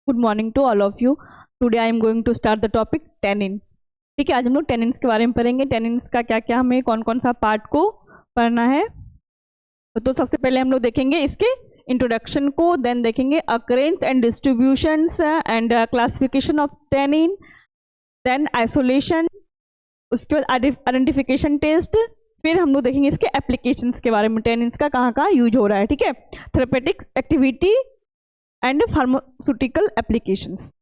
Good morning to all of you. Today I am going to start the topic tannin. ठीक है, आज हम लोग टेनिन्स के बारे में पढ़ेंगे। टेनिन्स का क्या क्या हमें कौन कौन सा पार्ट को पढ़ना है। तो सबसे पहले हम लोग देखेंगे इसके इंट्रोडक्शन को, देन देखेंगे occurrence and distributions and classification of tannin, then isolation, उसके बाद आइडेंटिफिकेशन टेस्ट, फिर हम लोग देखेंगे इसके एप्लीकेशंस के बारे में, टेनिन्स का कहाँ कहाँ यूज हो रहा है। ठीक है, therapeutic activity and pharmaceutical applications.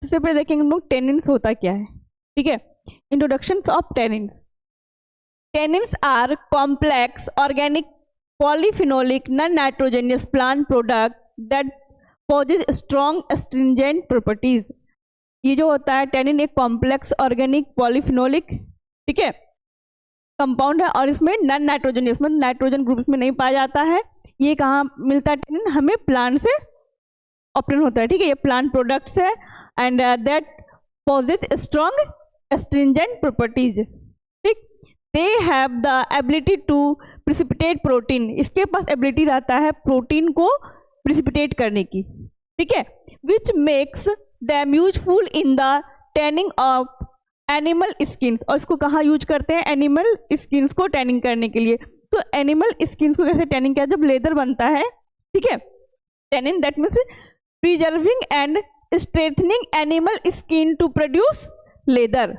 सबसे पहले देखेंगे हम लोग टेनिन्स होता क्या है। ठीक है, introductions of tannins. Tannins are complex organic polyphenolic non nitrogenous plant product that possess strong astringent properties. ये जो होता है टेनिन एक कॉम्प्लेक्स ऑर्गेनिक पॉलीफिनोलिक, ठीक है, कंपाउंड है और इसमें नॉन नाइट्रोजनियस मतलब नाइट्रोजन ग्रुप में नहीं पाया जाता है। ये कहाँ मिलता है टेनिन? हमें प्लांट से ऑब्टेन होता है। ठीक है, ये प्लांट प्रोडक्ट्स है and that possess strong astringent properties. ठीक, they have the ability to precipitate protein. इसके पास एबिलिटी रहता है प्रोटीन को प्रिसिपिटेट करने की। ठीक है, which makes them useful in the tanning of animal skins. और इसको कहाँ यूज करते हैं? एनिमल स्किन्स को टैनिंग करने के लिए। तो एनिमल स्किन्स को कैसे टैनिंग किया? जब लेदर बनता है, ठीक है, tannin that means preserving and strengthening animal skin to produce leather.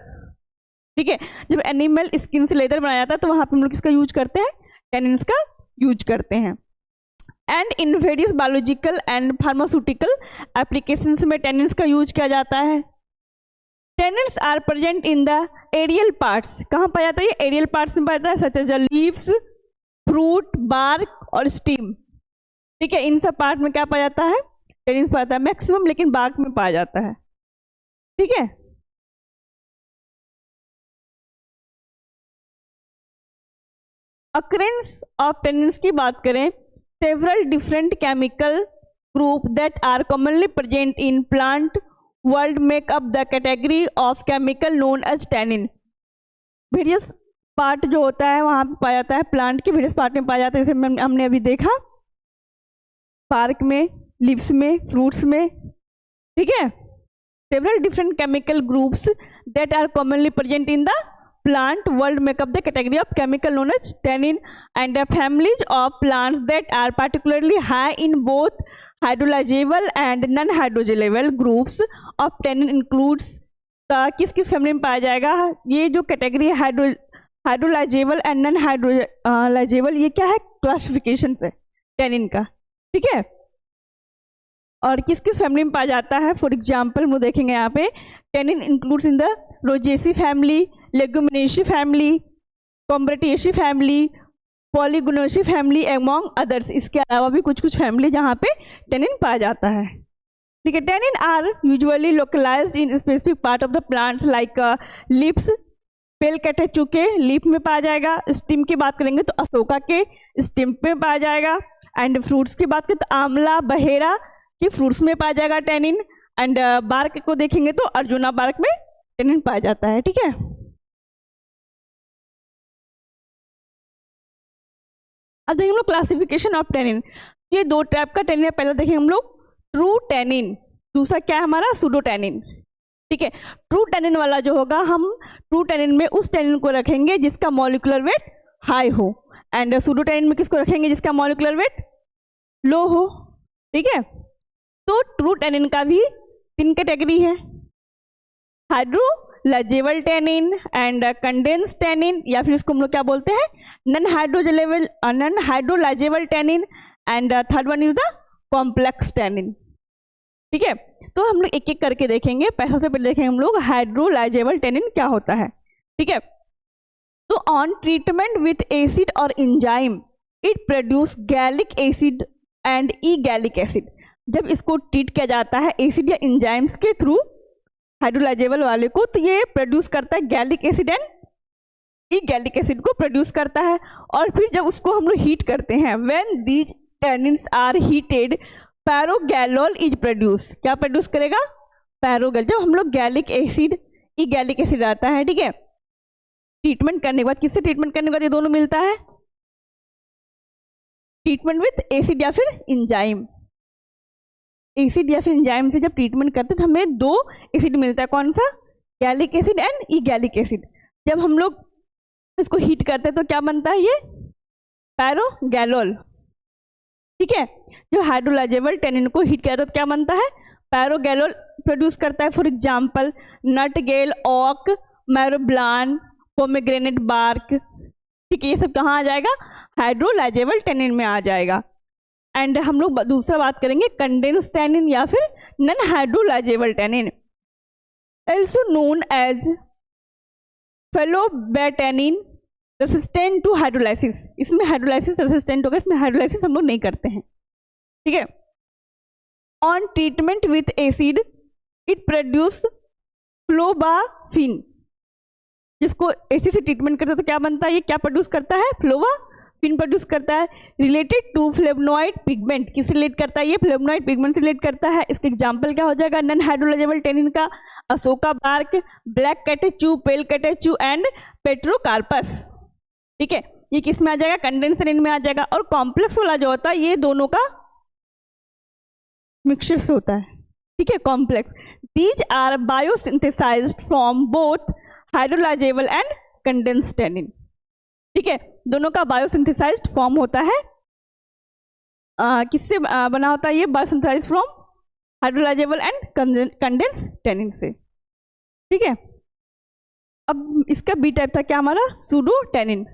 ठीक है, जब एनिमल स्किन से लेदर बनाया जाता है तो वहां पे हम लोग किसका यूज करते हैं? टेनिन्स का यूज करते हैं। And in various biological and pharmaceutical applications में टेनिन्स का यूज किया जाता है। Tannins are present in the aerial parts. कहाँ पाया जाता है? ये एरियल पार्ट्स में पाया जाता है, such as leaves, fruit, bark और स्टीम। ठीक है, इन सब पार्ट में क्या पाया जाता है? टेनिन्स पाया जाता है मैक्सिमम, लेकिन बार्क में पाया जाता है। ठीक है, अकरेंस ऑफ टेनिन्स की बात करें, several different chemical group that are commonly present in plant world make up the category of chemical known as tannin. Various part जो होता है वहाँ पे पाया जाता है, प्लांट के वेरियस पार्ट में पाया जाता है, जैसे हमने अभी देखा पार्क में, लीव्स में, फ्रूट्स में। ठीक है, several different chemical groups that are commonly present in the plant world make up the category of chemical known as tannin, and the families of plants that are particularly high in both hydrolyzable and non-hydrolyzable groups of tannin includes the किस किस family में पाया जाएगा? ये जो category hydrolysable and non hydrolysable, ये क्या है? क्लासिफिकेशन है टेनिन का। ठीक है, और किस किस फैमिली में पाया जाता है? फॉर एग्जाम्पल हम लोग देखेंगे यहाँ पे tannin includes in the Rosaceae family, Leguminaceae family, Combretaceae family, Polygonaceae family among others. इसके अलावा भी कुछ कुछ फैमिली जहाँ पे टेनिन पाया जाता है। ठीक है, tannin are usually localised in specific part of the plants like lips, pale catechu के लीफ में पाया जाएगा। स्टिम की बात करेंगे तो अशोका के स्टिम में पाया जाएगा। एंड फ्रूट्स की बात करें तो आंवला, बहेरा के फ्रूट्स में पाया जाएगा टेनिन। एंड बार्क को देखेंगे तो अर्जुना बार्क में टेनिन पाया जाता है। ठीक है, अब देखेंगे हम लोग क्लासिफिकेशन ऑफ टेनिन। ये दो टाइप का टेनिन है। पहला देखेंगे हम लोग ट्रू टेनिन, दूसरा क्या है हमारा? Pseudo tannin. ठीक है, ट्रू टेनिन वाला जो होगा, हम ट्रू टेनिन में उस टेनिन को रखेंगे जिसका मॉलिक्यूलर वेट हाई हो, एंड सूडो टेनिन में किसको रखेंगे? जिसका मॉलिक्यूलर वेट लो हो। ठीक है, तो ट्रू टेनिन का भी 3 कैटेगरी है, hydrolysable tannin and condense tannin, या फिर इसको हम लोग क्या बोलते हैं? Non hydrolysable tannin, and third one is the complex tannin. ठीक है, तो हम लोग एक एक करके देखेंगे। सबसे पहले देखेंगे हम लोग हाइड्रोलाइजेबल टेनिन क्या होता है। ठीक है, तो ऑन ट्रीटमेंट विथ एसिड और enzyme it produce gallic acid and ई गैलिक एसिड। जब इसको ट्रीट किया जाता है एसिड या इंजाइम्स के थ्रू हाइड्रोलाइजेबल वाले को, तो ये प्रोड्यूस करता है गैलिक एसिड एंड ई गैलिक एसिड को प्रोड्यूस करता है। और फिर जब उसको हम लोग हीट करते हैं, when these tannins are heated pyrogallol is produce. क्या प्रोड्यूस करेगा? पैरोगैल। जब हम लोग गैलिक एसिड, ई गैलिक एसिड आता है, ठीक है, ट्रीटमेंट करने के बाद, किससे ट्रीटमेंट करने के बाद ये दोनों मिलता है? ट्रीटमेंट विथ एसिड या फिर इंजाइम। एसिड या फिर इंजाइम से जब ट्रीटमेंट करते हैं तो हमें दो एसिड मिलता है, कौन सा? गैलिक एसिड एंड ई गैलिक एसिड। जब हम लोग इसको हीट करते हैं तो क्या बनता है? ये पैरोगैलोल। ठीक है, जो हाइड्रोलाइजेबल टेनिन को हीट करता है तो क्या बनता है? पैरोगैलोल प्रोड्यूस करता है। फॉर एग्जाम्पल नट गेल, ऑक, मैरोब्लान, पोमेग्रेनेट बार्क। ठीक है, ये सब कहाँ आ जाएगा? हाइड्रोलाइजेबल टेनिन में आ जाएगा। एंड हम लोग दूसरा बात करेंगे कंडेंस टेनिन या फिर non hydrolysable tannin, also known as phenolphthalein, resistant to hydrolysis. इसमें हाइड्रोलाइसिस रेसिस्टेंट होगा, इसमें हाइड्रोलाइसिस हम लोग नहीं करते हैं। ठीक है, on treatment with acid it produce phlobaphene. जिसको एसिड से ट्रीटमेंट करते हैं तो क्या बनता है? ये क्या प्रोड्यूस करता है? फ्लोबाफिन प्रोड्यूस करता है। रिलेटेड टू फ्लेवनॉइड पिगमेंट, किससे रिलेट करता है? ये फ्लेवनॉइड पिगमेंट से रिलेट करता है। इसके एग्जाम्पल क्या हो जाएगा? नॉन हाइड्रोलाइजेबल टेनिन का Ashoka bark, black catechu, pale catechu and pterocarpus. ठीक है, ये किस में आ जाएगा? कंडेंस टेनिन में आ जाएगा। और कॉम्प्लेक्स वाला जो होता है ये दोनों का मिक्सचर होता है। ठीक है, complex. These are biosynthesised from both hydrolysable and condense tannin. ठीक है, दोनों का बायोसिंथेसाइज्ड फॉर्म होता है। किससे बना होता है ये? Biosynthesised from hydrolysable and condense tannin से। ठीक है, अब इसका बी टाइप था क्या हमारा? सूडोटेनिन।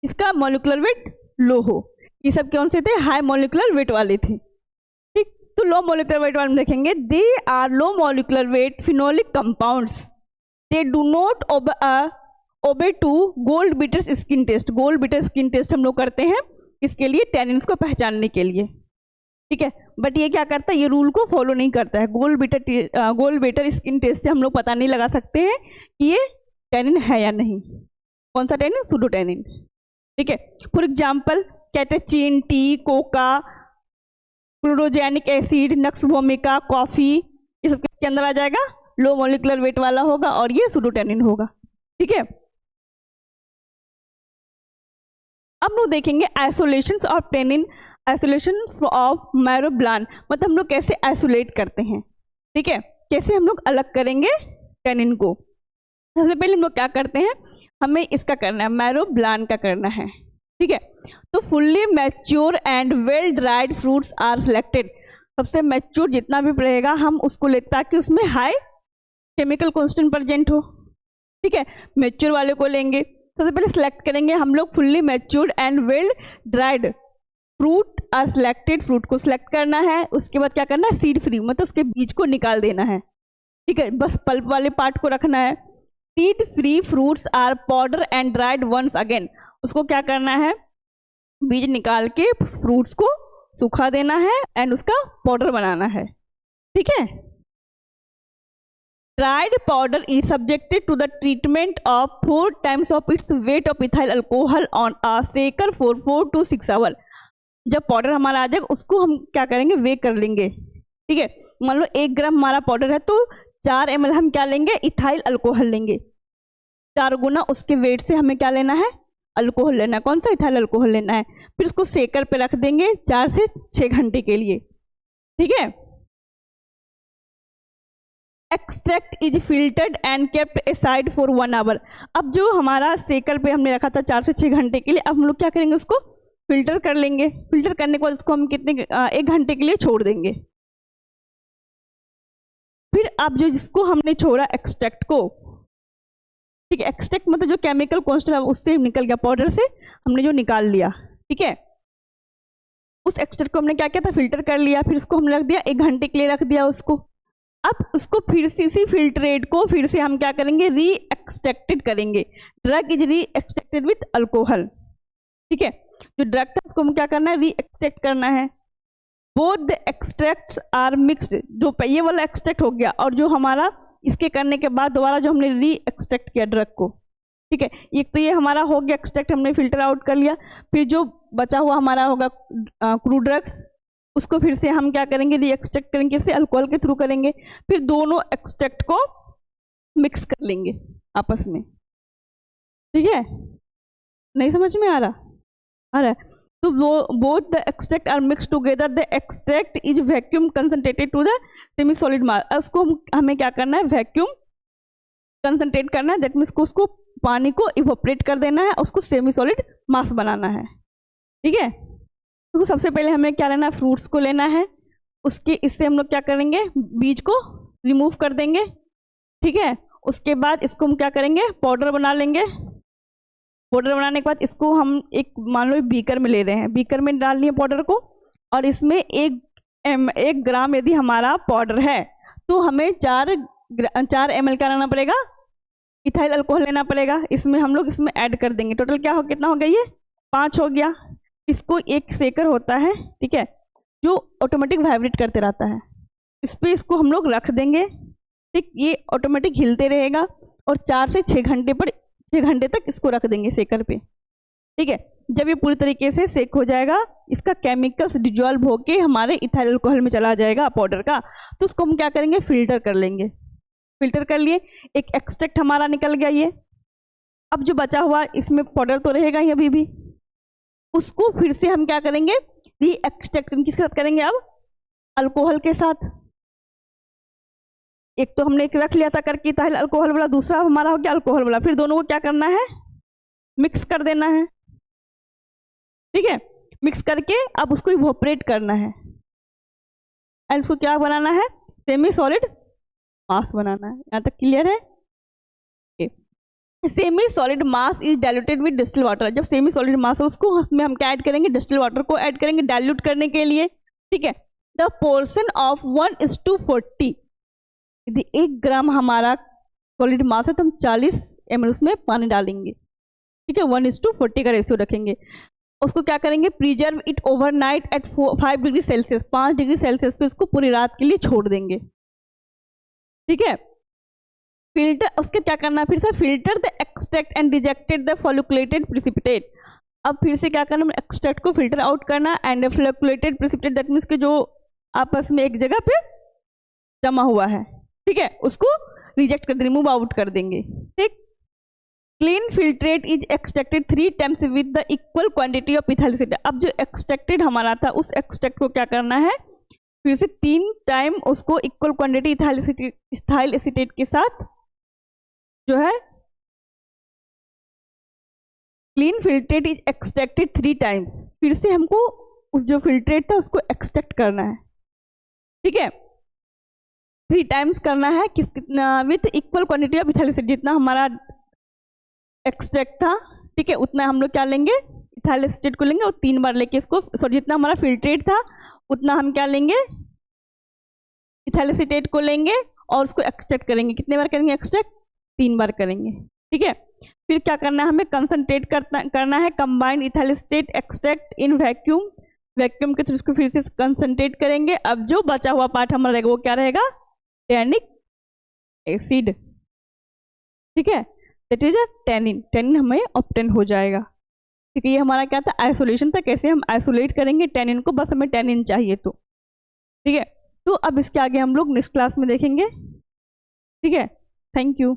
इसका मॉलिक्यूलर वेट लो हो। ये सब कौन से थे? हाई मॉलिक्यूलर वेट वाले थे। ठीक, तो लो मॉलिक्यूलर वेट वाले में देखेंगे they are low molecular weight phenolic compounds, they do not obey to gold beater skin test. Gold beater skin test हम लोग करते हैं इसके लिए, टेनिन्स को पहचानने के लिए। ठीक है, बट ये क्या करता है? ये रूल को फॉलो नहीं करता है। गोल्ड बीटर स्किन टेस्ट से हम लोग पता नहीं लगा सकते हैं कि ये टेनिन है या नहीं। कौन सा टेनिन? सूडोटेनिन। ठीक है, for example catechin, T, Coca, chlorogenic acid, nux vomica, coffee, ये सब के अंदर आ जाएगा, लो मॉलिक्यूलर वेट वाला होगा और ये सूडोटेनिन होगा। ठीक है, अब लोग देखेंगे isolations of tannin, isolation of मैरोब्लान, मतलब हम लोग कैसे आइसोलेट करते हैं। ठीक है, कैसे हम लोग अलग करेंगे टेनिन को। सबसे पहले हम लोग क्या करते हैं? हमें इसका करना है, मैरोब्लान का करना है। ठीक है, तो fully mature and well dried fruits are selected. सबसे मैच्योर जितना भी रहेगा हम उसको लेते ताकि उसमें हाई केमिकल कॉन्स्टेंट प्रेजेंट हो। ठीक है, मैच्योर वाले को लेंगे। सबसे पहले सिलेक्ट करेंगे हम लोग fully matured and well dried fruit are selected. Fruit को सिलेक्ट करना है। उसके बाद क्या करना है? सीड फ्री, मतलब उसके बीज को निकाल देना है। ठीक है, बस पल्प वाले पार्ट को रखना है। Seed free fruits are powder and dried once again. उसको क्या करना है? बीज निकाल के फ्रूट्स को सूखा देना है एंड उसका पाउडर बनाना है। ठीक है, dried powder is subjected to the treatment of 4 times of its weight of ethyl alcohol on a shaker for 4 to 6 hours। जब पाउडर हमारा आ जाएगा उसको हम क्या करेंगे? वे कर लेंगे। ठीक है, मान लो 1 ग्राम हमारा पाउडर है तो 4 ml हम क्या लेंगे? इथाइल अल्कोहल लेंगे। 4 गुना उसके वेट से हमें क्या लेना है? अल्कोहल लेना है। कौन सा? इथाइल अल्कोहल लेना है। फिर उसको सेकर पे रख देंगे 4 से 6 घंटे के लिए। ठीक है, extract is filtered and kept aside for 1 hour। अब जो हमारा सेकर पे हमने रखा था 4 से 6 घंटे के लिए, अब हम लोग क्या करेंगे? उसको फिल्टर कर लेंगे। फिल्टर करने के बाद उसको हम कितने 1 घंटे के लिए छोड़ देंगे। फिर अब जो जिसको हमने छोड़ा एक्सट्रैक्ट को, ठीक है, एक्सट्रैक्ट मतलब जो केमिकल कॉन्स्टेंट उससे निकल गया, पाउडर से हमने जो निकाल लिया। ठीक है, उस एक्सट्रैक्ट को हमने क्या किया था? फिल्टर कर लिया। फिर उसको हमने रख दिया 1 घंटे के लिए रख दिया उसको। अब उसको फिर से इसी फिल्ट्रेट को फिर से हम क्या करेंगे? री एक्सट्रैक्टेड करेंगे। ड्रग इज री एक्सट्रैक्टेड विथ अल्कोहल। ठीक है, जो ड्रग था उसको हम क्या करना है? री एक्सट्रैक्ट करना है। Both the extracts are mixed. जो ये वाला एक्सट्रैक्ट हो गया और जो हमारा इसके करने के बाद दोबारा जो हमने री एक्सट्रैक्ट किया ड्रग को। ठीक है, एक तो ये हमारा हो गया एक्सट्रैक्ट, हमने फिल्टर आउट कर लिया। फिर जो बचा हुआ हमारा होगा क्रूड ड्रग्स, उसको फिर से हम क्या करेंगे? री एक्सट्रैक्ट करेंगे। किससे? अल्कोहल के थ्रू करेंगे। फिर दोनों एक्सट्रैक्ट को मिक्स कर लेंगे आपस में। ठीक है, नहीं समझ में आ रहा है? तो वो both the extract are mix together, the extract is vacuum concentrated to the semi solid mass. उसको हमें क्या करना है, वैक्यूम कंसंट्रेट करना है, दैट मीन्स उसको पानी को इवोपरेट कर देना है, उसको सेमी सॉलिड मास बनाना है। ठीक है, तो सबसे पहले हमें क्या लेना है, फ्रूट्स को लेना है, उसके इससे हम लोग क्या करेंगे, बीज को रिमूव कर देंगे। ठीक है, उसके बाद इसको हम क्या करेंगे, पाउडर बना लेंगे। पाउडर बनाने के बाद इसको हम एक मान लो बीकर में ले रहे हैं, बीकर में डालनी है पाउडर को, और इसमें 1 ग्राम यदि हमारा पाउडर है तो हमें 4 ml का लेना पड़ेगा, इथाइल अल्कोहल लेना पड़ेगा। इसमें हम लोग इसमें ऐड कर देंगे, टोटल क्या हो, कितना हो गया, ये 5 हो गया। इसको एक शेकर होता है, ठीक है, जो ऑटोमेटिक वाइब्रेट करते रहता है, इस पर इसको हम लोग रख देंगे। ठीक, ये ऑटोमेटिक हिलते रहेगा और 4 से 6 घंटे तक इसको रख देंगे शेकर पे। ठीक है, जब ये पूरी तरीके से सेक हो जाएगा, इसका केमिकल्स डिजॉल्व होके हमारे इथाइल अल्कोहल में चला जाएगा पाउडर का, तो उसको हम क्या करेंगे, फिल्टर कर लेंगे। फिल्टर कर लिए, एक एक्सट्रैक्ट हमारा निकल गया ये। अब जो बचा हुआ इसमें पाउडर तो रहेगा ही अभी भी, उसको फिर से हम क्या करेंगे, री एक्सट्रैक्ट किसके साथ करेंगे, अब अल्कोहल के साथ। एक तो हमने एक रख लिया था करके इथाइल अल्कोहल वाला, दूसरा हमारा हो गया अल्कोहल वाला, फिर दोनों को क्या करना है, मिक्स कर देना है। ठीक है, मिक्स करके अब उसको इवोपरेट करना है, एंड उसको क्या बनाना है, सेमी सॉलिड मास बनाना है। यहाँ तक क्लियर है। Semi solid mass is diluted with distil water. जब सेमी सॉलिड मास है उसको उसमें हम क्या ऐड करेंगे, डिस्टिल वाटर को ऐड करेंगे डाइल्यूट करने के लिए। ठीक है, द पोर्शन ऑफ 1:40, यदि 1 ग्राम हमारा सॉलिड मास है तो हम 40 ml उसमें पानी डालेंगे। ठीक है, 1:40 का रेशियो रखेंगे। उसको क्या करेंगे, preserve it overnight at 5 degree Celsius, 5 degree Celsius पे इसको पूरी रात के लिए छोड़ देंगे। ठीक है, फिल्टर, उसके क्या करना है, फिर से filter the extract and rejected the flocculated precipitate. अब फिर से क्या करना, एक्सट्रैक्ट को फिल्टर आउट करना, and flocculated precipitate that means कि जो आपस में एक जगह पे जमा हुआ है, ठीक है, उसको रिजेक्ट कर देंगे, रिमूव आउट कर देंगे। ठीक, clean filtrate is extracted 3 times with the equal quantity of ethyl acid. अब जो एक्सट्रैक्टेड हमारा था उस एक्सट्रैक्ट को क्या करना है, फिर से 3 टाइम उसको इक्वल क्वांटिटी इथाइल एसिटेट के साथ जो है, clean filtrate is extracted 3 times, फिर से हमको उस जो फिल्ट्रेट था उसको एक्सट्रैक्ट करना है। ठीक है, 3 टाइम्स करना है, कितना, with equal quantity of ethyl acid, जितना हमारा एक्सट्रैक्ट था, ठीक है, उतना हम लोग क्या लेंगे, इथाइल एसिटेट को लेंगे और 3 बार लेके इसको, सॉरी, जितना हमारा फिल्ट्रेट था उतना हम क्या लेंगे, इथाइल एसिटेट को लेंगे और उसको एक्सट्रैक्ट करेंगे। कितने बार करेंगे एक्सट्रैक्ट, 3 बार करेंगे। ठीक है, फिर क्या करना है, हमें कंसंट्रेट करना है, combined ethyl acetate extract in vacuum, vacuum के थ्रू इसको फिर से कंसंट्रेट करेंगे। अब जो बचा हुआ पार्ट हमारा रहेगा वो क्या रहेगा, टैनिक एसिड। ठीक है, that is a tannin, tannin हमें ऑब्टेन हो जाएगा। ठीक है, ये हमारा क्या था, आइसोलेशन था, कैसे हम आइसोलेट करेंगे टैनिन को, बस हमें टैनिन चाहिए तो। ठीक है, तो अब इसके आगे हम लोग नेक्स्ट क्लास में देखेंगे। ठीक है, थैंक यू।